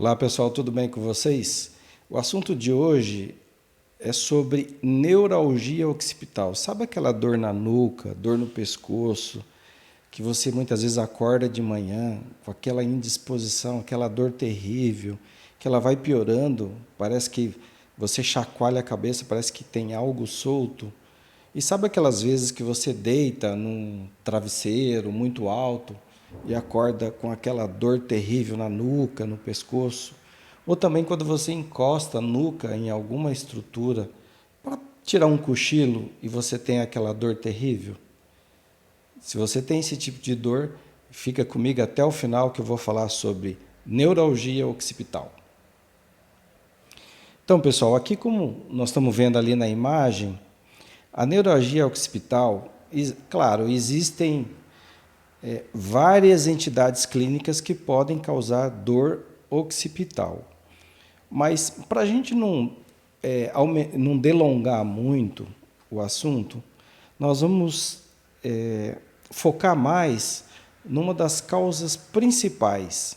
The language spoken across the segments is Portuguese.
Olá pessoal, tudo bem com vocês? O assunto de hoje é sobre neuralgia occipital. Sabe aquela dor na nuca, dor no pescoço, que você muitas vezes acorda de manhã com aquela indisposição, aquela dor terrível, que ela vai piorando, parece que você chacoalha a cabeça, parece que tem algo solto. E sabe aquelas vezes que você deita num travesseiro muito alto e acorda com aquela dor terrível na nuca, no pescoço? Ou também quando você encosta a nuca em alguma estrutura para tirar um cochilo e você tem aquela dor terrível? Se você tem esse tipo de dor, fica comigo até o final que eu vou falar sobre neuralgia occipital. Então, pessoal, aqui como nós estamos vendo ali na imagem, a neuralgia occipital, claro, existem várias entidades clínicas que podem causar dor occipital. Mas para a gente não delongar muito o assunto, nós vamos focar mais numa das causas principais,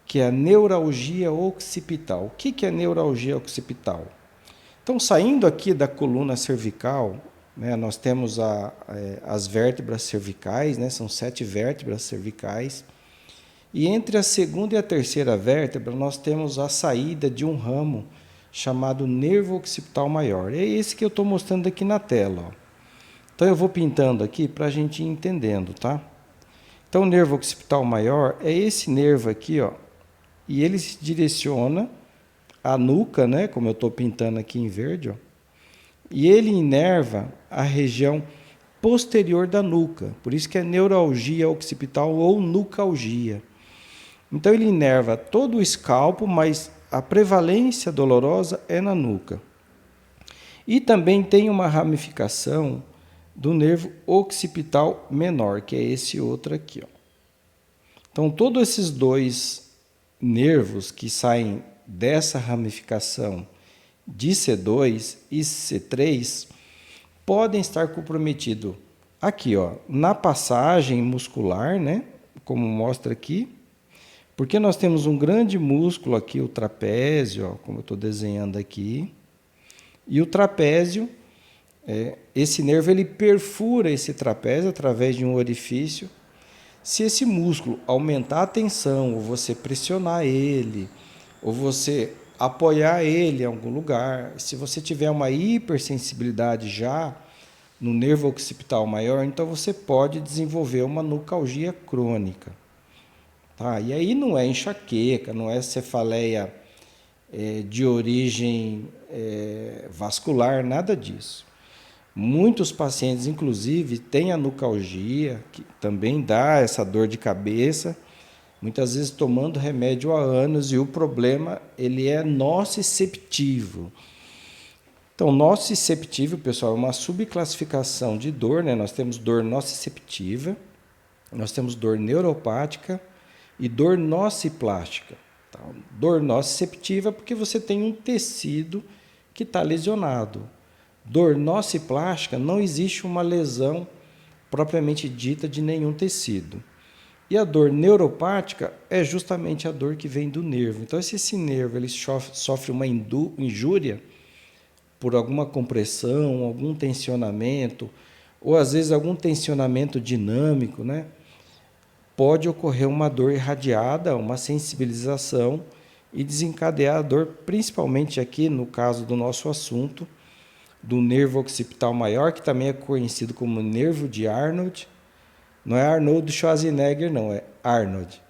que é a neuralgia occipital. O que é neuralgia occipital? Então, saindo aqui da coluna cervical, né, nós temos as vértebras cervicais, né, são 7 vértebras cervicais, e entre a segunda e a terceira vértebra nós temos a saída de um ramo chamado nervo occipital maior. É esse que eu estou mostrando aqui na tela. Ó. Então eu vou pintando aqui para a gente ir entendendo, tá? Então o nervo occipital maior é esse nervo aqui, ó, e ele se direciona à nuca, né, como eu estou pintando aqui em verde, ó, e ele inerva a região posterior da nuca, por isso que é neuralgia occipital ou nucalgia. Então ele inerva todo o escalpo, mas a prevalência dolorosa é na nuca. E também tem uma ramificação do nervo occipital menor, que é esse outro aqui. Ó. Então todos esses dois nervos que saem dessa ramificação de C2 e C3 podem estar comprometidos aqui, ó, na passagem muscular, né, como mostra aqui, porque nós temos um grande músculo aqui, o trapézio, ó, como eu estou desenhando aqui, e o trapézio, esse nervo ele perfura esse trapézio através de um orifício. Se esse músculo aumentar a tensão, ou você pressionar ele, ou você apoiar ele em algum lugar, se você tiver uma hipersensibilidade já no nervo occipital maior, então você pode desenvolver uma nucalgia crônica. Tá? E aí não é enxaqueca, não é cefaleia de origem vascular, nada disso. Muitos pacientes, inclusive, têm a nucalgia, que também dá essa dor de cabeça, muitas vezes tomando remédio há anos, e o problema ele é nociceptivo. Então, nociceptivo, pessoal, é uma subclassificação de dor, né? Nós temos dor nociceptiva, nós temos dor neuropática e dor nociplástica. Tá? Dor nociceptiva porque você tem um tecido que está lesionado. Dor nociplástica, não existe uma lesão propriamente dita de nenhum tecido. E a dor neuropática é justamente a dor que vem do nervo. Então, se esse nervo ele sofre uma injúria por alguma compressão, algum tensionamento, ou às vezes algum tensionamento dinâmico, né, pode ocorrer uma dor irradiada, uma sensibilização e desencadear a dor, principalmente aqui no caso do nosso assunto, do nervo occipital maior, que também é conhecido como nervo de Arnold. Não é Arnold Schwarzenegger, não, é Arnold.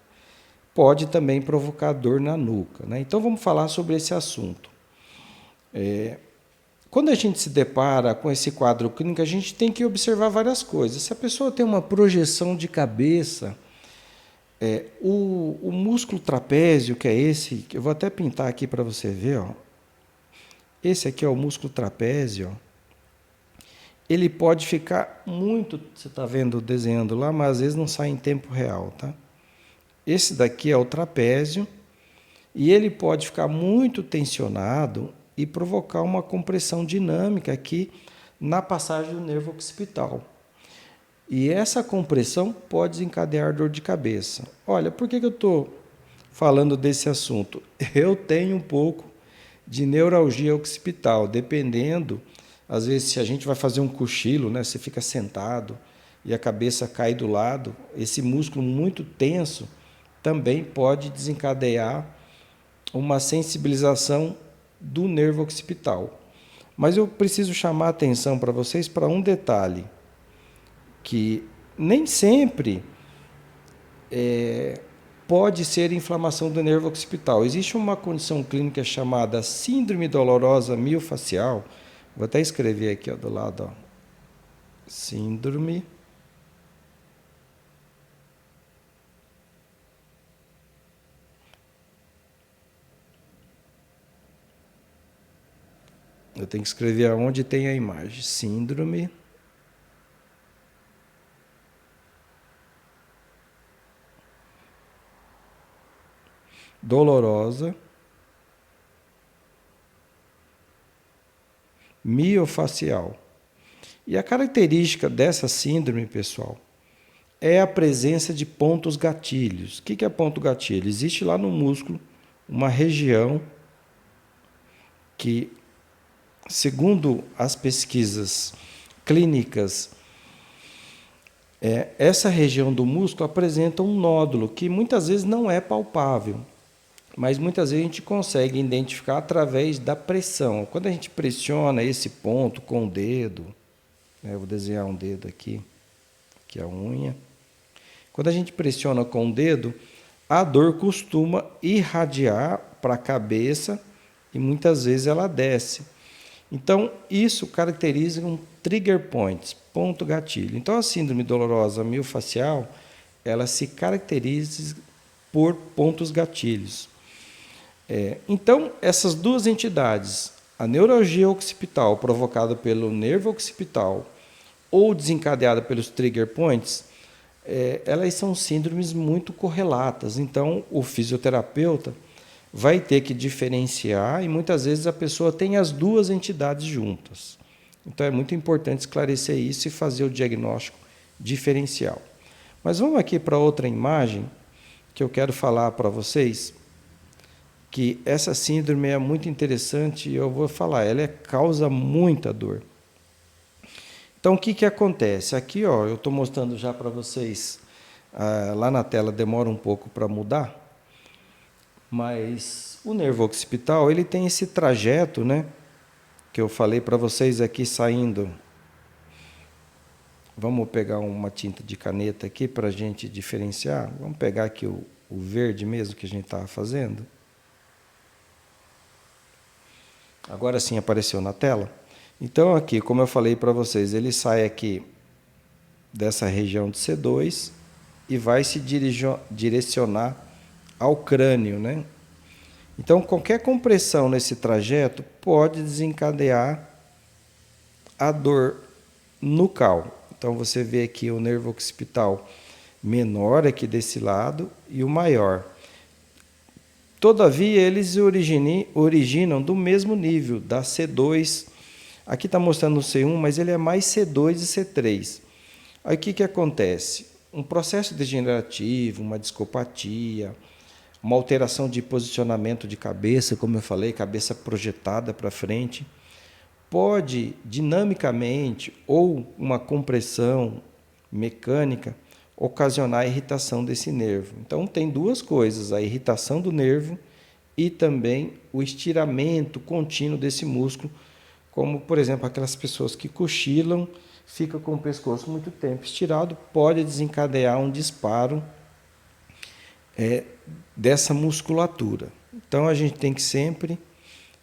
Pode também provocar dor na nuca. Né? Então vamos falar sobre esse assunto. Quando a gente se depara com esse quadro clínico, a gente tem que observar várias coisas. Se a pessoa tem uma projeção de cabeça, o músculo trapézio, que é esse, que eu vou até pintar aqui para você ver, ó. Esse aqui é o músculo trapézio, ó. Ele pode ficar muito, você está vendo desenhando lá, mas às vezes não sai em tempo real, tá? Esse daqui é o trapézio e ele pode ficar muito tensionado e provocar uma compressão dinâmica aqui na passagem do nervo occipital. E essa compressão pode desencadear dor de cabeça. Olha, por que eu estou falando desse assunto. Eu tenho um pouco de neuralgia occipital, dependendo, às vezes, se a gente vai fazer um cochilo, né, você fica sentado e a cabeça cai do lado, esse músculo muito tenso também pode desencadear uma sensibilização do nervo occipital. Mas eu preciso chamar a atenção para vocês para um detalhe, que nem sempre pode ser inflamação do nervo occipital. Existe uma condição clínica chamada síndrome dolorosa miofacial. Vou até escrever aqui, ó, do lado. Ó. Síndrome eu tenho que escrever aonde tem a imagem. Síndrome dolorosa miofacial. E a característica dessa síndrome, pessoal, é a presença de pontos gatilhos. O que é ponto gatilho? Existe lá no músculo uma região que, segundo as pesquisas clínicas, essa região do músculo apresenta um nódulo que muitas vezes não é palpável, mas muitas vezes a gente consegue identificar através da pressão. Quando a gente pressiona esse ponto com o dedo, eu vou desenhar um dedo aqui é a unha. Quando a gente pressiona com o dedo, a dor costuma irradiar para a cabeça e muitas vezes ela desce. Então, isso caracteriza um trigger point, ponto gatilho. Então, a síndrome dolorosa miofacial, ela se caracteriza por pontos gatilhos. Então, essas duas entidades, a neuralgia occipital provocada pelo nervo occipital ou desencadeada pelos trigger points, elas são síndromes muito correlatas. Então, o fisioterapeuta vai ter que diferenciar e muitas vezes a pessoa tem as duas entidades juntas. Então, é muito importante esclarecer isso e fazer o diagnóstico diferencial. Mas vamos aqui para outra imagem que eu quero falar para vocês, que essa síndrome é muito interessante e eu vou falar, ela causa muita dor. Então, o que acontece? Aqui, ó, eu estou mostrando já para vocês, lá na tela demora um pouco para mudar, mas o nervo occipital ele tem esse trajeto, né, que eu falei para vocês aqui saindo. Vamos pegar uma tinta de caneta aqui para a gente diferenciar. Vamos pegar aqui o verde mesmo que a gente estava fazendo. Agora sim apareceu na tela. Então aqui, como eu falei para vocês, ele sai aqui dessa região de C2 e vai se direcionar ao crânio, né? Então qualquer compressão nesse trajeto pode desencadear a dor nucal. Então você vê aqui o nervo occipital menor aqui desse lado e o maior. Todavia, eles originam do mesmo nível, da C2. Aqui está mostrando o C1, mas ele é mais C2 e C3. Aí o que acontece? Um processo degenerativo, uma discopatia, uma alteração de posicionamento de cabeça, como eu falei, cabeça projetada para frente, pode, dinamicamente, ou uma compressão mecânica, ocasionar a irritação desse nervo. Então, tem duas coisas, a irritação do nervo e também o estiramento contínuo desse músculo, como, por exemplo, aquelas pessoas que cochilam, ficam com o pescoço muito tempo estirado, pode desencadear um disparo dessa musculatura. Então, a gente tem que sempre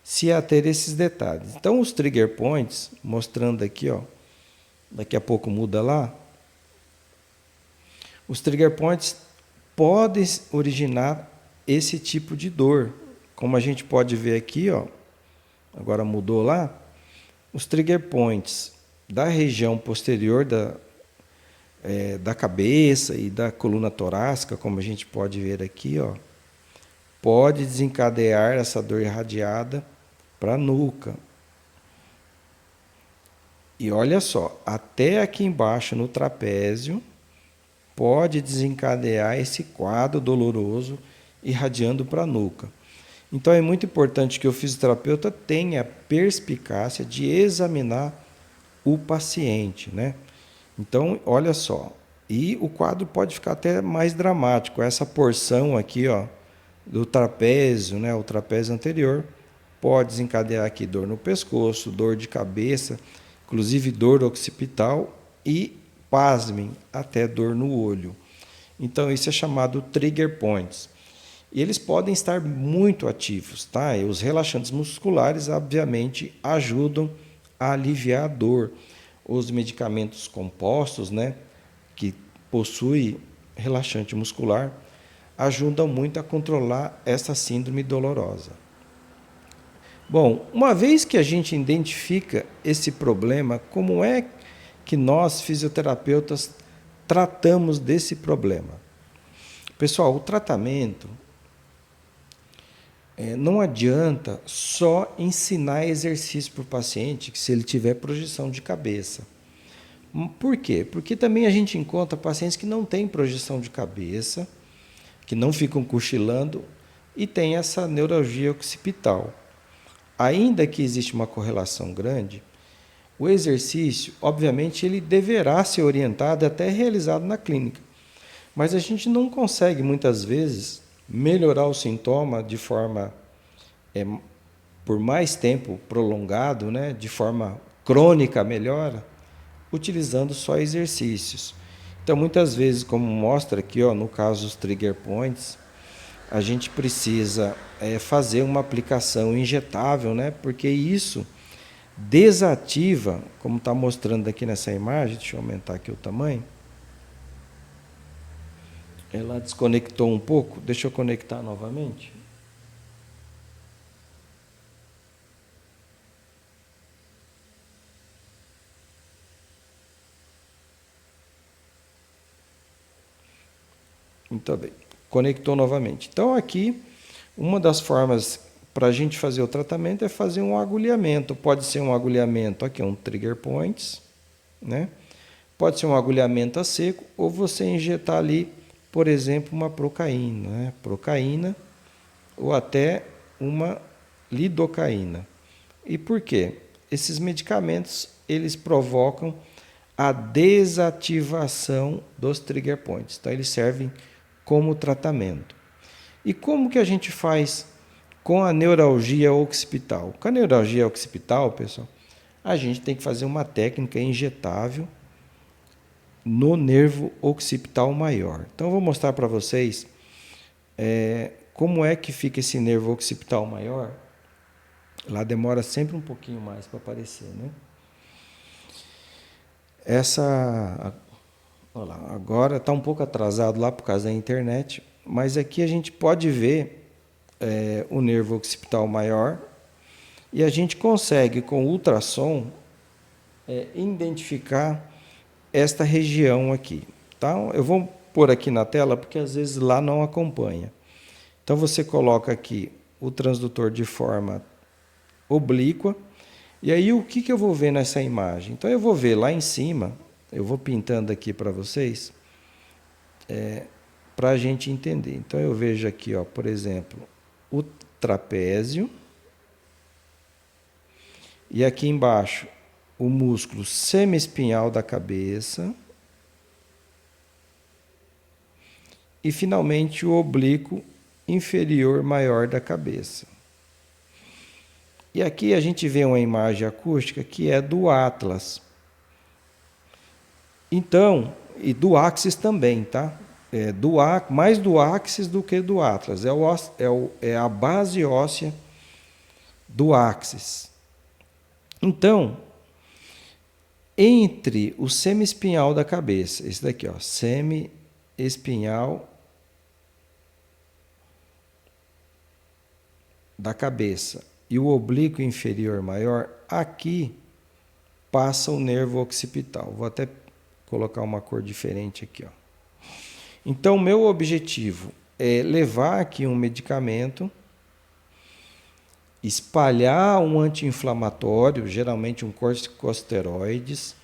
se ater a esses detalhes. Então, os trigger points, mostrando aqui, ó, daqui a pouco muda lá, os trigger points podem originar esse tipo de dor. Como a gente pode ver aqui, ó, agora mudou lá, os trigger points da região posterior da cabeça e da coluna torácica, como a gente pode ver aqui, ó, pode desencadear essa dor irradiada para a nuca. E olha só, até aqui embaixo no trapézio, pode desencadear esse quadro doloroso irradiando para a nuca. Então é muito importante que o fisioterapeuta tenha a perspicácia de examinar o paciente, né? Então, olha só, e o quadro pode ficar até mais dramático. Essa porção aqui, ó, do trapézio, né, o trapézio anterior, pode desencadear aqui dor no pescoço, dor de cabeça, inclusive dor occipital e, pasmem, até dor no olho. Então, isso é chamado trigger points. E eles podem estar muito ativos, tá? E os relaxantes musculares, obviamente, ajudam a aliviar a dor. Os medicamentos compostos, né, que possuem relaxante muscular, ajudam muito a controlar essa síndrome dolorosa. Bom, uma vez que a gente identifica esse problema, como é que nós, fisioterapeutas, tratamos desse problema? Pessoal, o tratamento não adianta só ensinar exercício para o paciente se ele tiver projeção de cabeça. Por quê? Porque também a gente encontra pacientes que não têm projeção de cabeça, que não ficam cochilando e têm essa neuralgia occipital. Ainda que existe uma correlação grande, o exercício, obviamente, ele deverá ser orientado e até realizado na clínica. Mas a gente não consegue, muitas vezes, melhorar o sintoma de forma, por mais tempo prolongado, né, de forma crônica melhora, utilizando só exercícios. Então, muitas vezes, como mostra aqui, ó, no caso dos trigger points, a gente precisa fazer uma aplicação injetável, né, porque isso desativa, como está mostrando aqui nessa imagem, deixa eu aumentar aqui o tamanho, ela desconectou um pouco, deixa eu conectar novamente. Muito bem, conectou novamente. Então, aqui, uma das formas para a gente fazer o tratamento é fazer um agulhamento. Pode ser um agulhamento, aqui um trigger points, né? Pode ser um agulhamento a seco, ou você injetar ali, por exemplo, uma procaína, né? Procaína, ou até uma lidocaína. E por quê? Esses medicamentos, eles provocam a desativação dos trigger points. Então, eles servem como tratamento. E como que a gente faz com a neuralgia occipital? Com a neuralgia occipital, pessoal, a gente tem que fazer uma técnica injetável no nervo occipital maior. Então, eu vou mostrar para vocês como é que fica esse nervo occipital maior. Lá demora sempre um pouquinho mais para aparecer, né? Olha lá, agora está um pouco atrasado lá por causa da internet, mas aqui a gente pode ver o nervo occipital maior e a gente consegue, com ultrassom, identificar esta região aqui. Tá? Eu vou pôr aqui na tela porque às vezes lá não acompanha. Então você coloca aqui o transdutor de forma oblíqua e aí o que eu vou ver nessa imagem? Então eu vou ver lá em cima, eu vou pintando aqui para vocês, para a gente entender. Então eu vejo aqui, ó, por exemplo, o trapézio e aqui embaixo o músculo semiespinhal da cabeça e finalmente o oblíquo inferior maior da cabeça. E aqui a gente vê uma imagem acústica que é do Atlas. Então, e do Axis também, tá? Mais do Axis do que do Atlas. É a base óssea do Axis. Então, entre o semiespinhal da cabeça, esse daqui, ó, semiespinhal da cabeça e o oblíquo inferior maior, aqui passa o nervo occipital. Vou até colocar uma cor diferente aqui, ó. Então, meu objetivo é levar aqui um medicamento, espalhar um anti-inflamatório, geralmente um corticosteroides.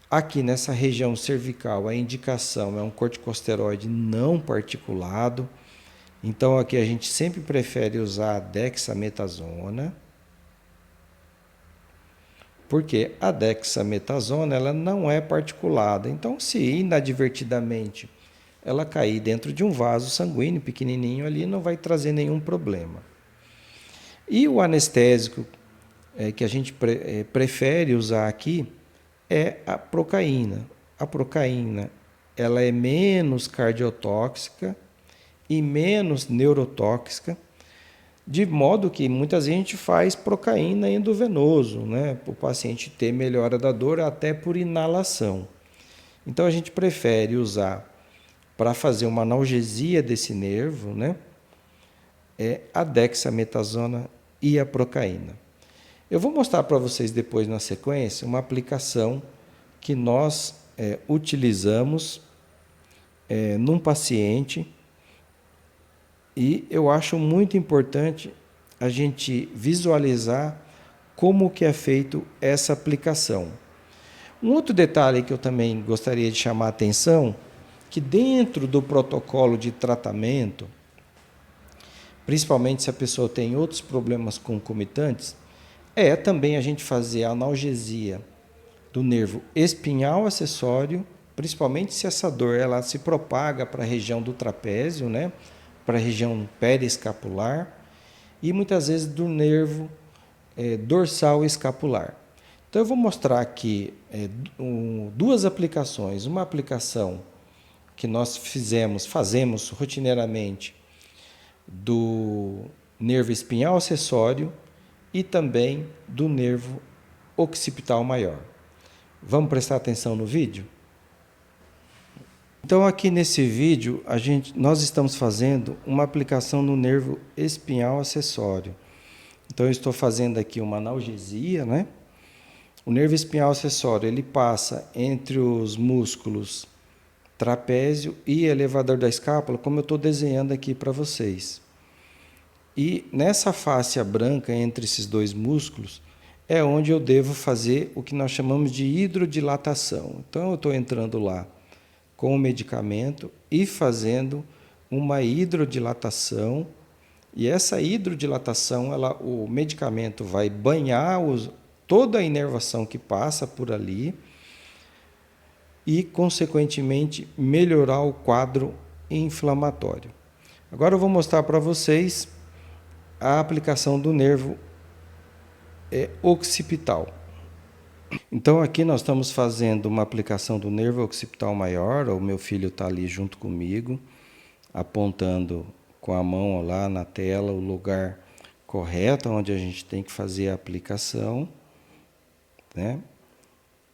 Aqui nessa região cervical, a indicação é um corticosteroide não particulado. Então aqui a gente sempre prefere usar a dexametasona, porque a dexametasona ela não é particulada. Então, se inadvertidamente ela cair dentro de um vaso sanguíneo pequenininho ali, não vai trazer nenhum problema. E o anestésico que a gente prefere usar aqui é a procaína. A procaína ela é menos cardiotóxica e menos neurotóxica, de modo que muitas vezes a gente faz procaína endovenoso, né, para o paciente ter melhora da dor até por inalação. Então a gente prefere usar para fazer uma analgesia desse nervo, né, a dexametasona e a procaína. Eu vou mostrar para vocês depois na sequência uma aplicação que nós utilizamos num paciente e eu acho muito importante a gente visualizar como que é feito essa aplicação. Um outro detalhe que eu também gostaria de chamar a atenção, que dentro do protocolo de tratamento, principalmente se a pessoa tem outros problemas concomitantes, é também a gente fazer a analgesia do nervo espinhal acessório, principalmente se essa dor ela se propaga para a região do trapézio, né, para a região periescapular e muitas vezes do nervo dorsal escapular. Então eu vou mostrar aqui duas aplicações. Uma aplicação que nós fazemos rotineiramente do nervo espinhal acessório e também do nervo occipital maior. Vamos prestar atenção no vídeo? Então aqui nesse vídeo nós estamos fazendo uma aplicação no nervo espinhal acessório. Então eu estou fazendo aqui uma analgesia, né? O nervo espinhal acessório ele passa entre os músculos trapézio e elevador da escápula, como eu estou desenhando aqui para vocês. E nessa fáscia branca entre esses dois músculos é onde eu devo fazer o que nós chamamos de hidrodilatação. Então eu estou entrando lá com o medicamento e fazendo uma hidrodilatação. E essa hidrodilatação, o medicamento vai banhar toda a inervação que passa por ali e, consequentemente, melhorar o quadro inflamatório. Agora eu vou mostrar para vocês a aplicação do nervo occipital. Então aqui nós estamos fazendo uma aplicação do nervo occipital maior, o meu filho está ali junto comigo, apontando com a mão lá na tela o lugar correto onde a gente tem que fazer a aplicação, né?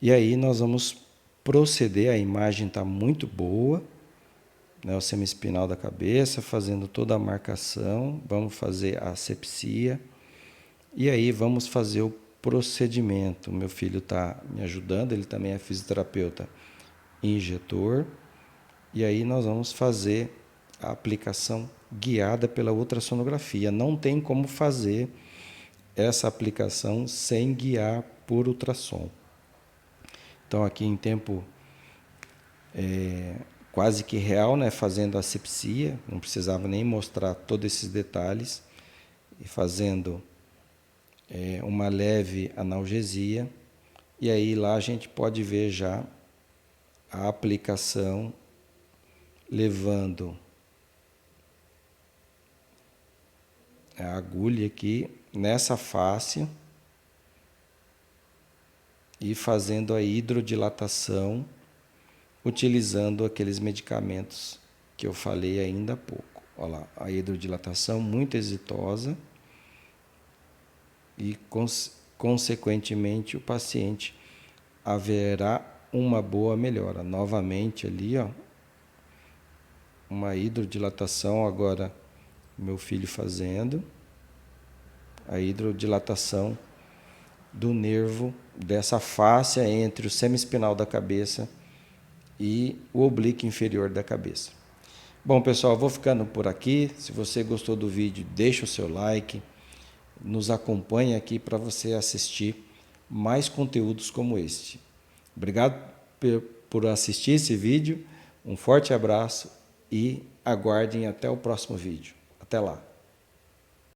E aí nós vamos proceder, a imagem está muito boa, né? O semiespinal da cabeça, fazendo toda a marcação, vamos fazer a asepsia, e aí vamos fazer o procedimento. O meu filho está me ajudando, ele também é fisioterapeuta injetor, e aí nós vamos fazer a aplicação guiada pela ultrassonografia. Não tem como fazer essa aplicação sem guiar por ultrassom. Então aqui em tempo quase que real, né, fazendo a asepsia, não precisava nem mostrar todos esses detalhes, e fazendo uma leve analgesia, e aí lá a gente pode ver já a aplicação levando a agulha aqui nessa face e fazendo a hidrodilatação utilizando aqueles medicamentos que eu falei ainda há pouco. Olha lá, a hidrodilatação muito exitosa e, consequentemente, o paciente haverá uma boa melhora. Novamente ali, ó, uma hidrodilatação, agora meu filho fazendo a hidrodilatação do nervo dessa fáscia entre o semiespinal da cabeça e o oblíquo inferior da cabeça. Bom, pessoal, vou ficando por aqui. Se você gostou do vídeo, deixa o seu like, nos acompanhe aqui para você assistir mais conteúdos como este. Obrigado por assistir esse vídeo, um forte abraço e aguardem até o próximo vídeo. Até lá.